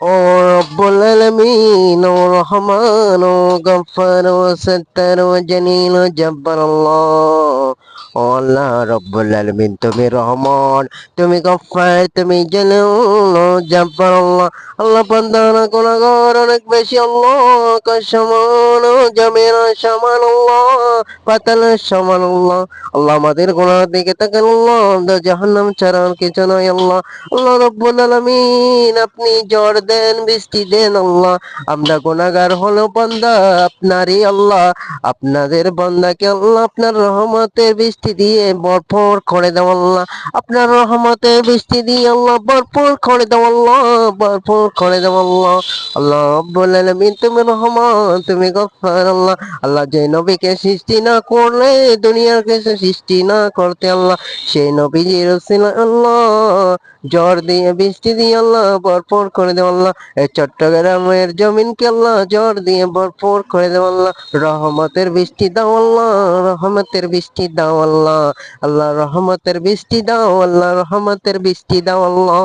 ও রব্বুল আলামিন, ও রহমান, ও গফফার, ও সত্তার, ও জলিল, ও জব্বার আল্লাহ। ও আল্লাহ রব্বুল আলামিন, তুমি রহমান, তুমি গফফার, তুমি জলিল, ও জব্বার আল্লাহ। আল্লাহ বান্দারা গুনাহগার অনেক বেশি আল্লাহ, আকাশ সমান ও জমিন সমান আল্লাহ, পাতালের সমান আল্লাহ। আল্লাহ আমাদের গুনাহের দিকে তাকান আল্লাহ, আমরা জাহান্নাম ছাড়া আর কিছু নয় আল্লাহ। আল্লাহ রব্বুল আলামিন, আপনি ঝড় দেন, বৃষ্টি দেন আল্লাহ। আমরা গুনাহগার হলেও বান্দা আপনারই আল্লাহ। আপনাদের বান্দাকে আল্লাহ আপনার রহমতের বৃষ্টি দিয়ে ভরপুর করে দাও আল্লাহ। আপনার রহমতের বৃষ্টি দিয়ে আল্লাহ ভরপুর করে দাও আল্লাহ, ভরপুর করে দাও আল্লাহ। আল্লাহ রব্বুল আলামিন, তুমি রহমান, তুমি গফফার আল্লাহ। আল্লাহ যে নবীকে সৃষ্টি না করলে দুনিয়ার কিছু সৃষ্টি না করতে আল্লাহ, সেই নবীজির উসিলা আল্লাহ ঝড় দিয়ে বৃষ্টি দিয়ে আল্লাহ ভরপুর করে দেও আল্লাহ। এই চট্টগ্রামের জমিনকে আল্লাহ ঝড় দিয়ে ভরপুর করে দেও আল্লাহ। রহমতের বৃষ্টি দাও আল্লাহ, রহমতের বৃষ্টি দাও আল্লাহ। আল্লাহ রহমতের বৃষ্টি দাও আল্লাহ, রহমতের বৃষ্টি দাও আল্লাহ।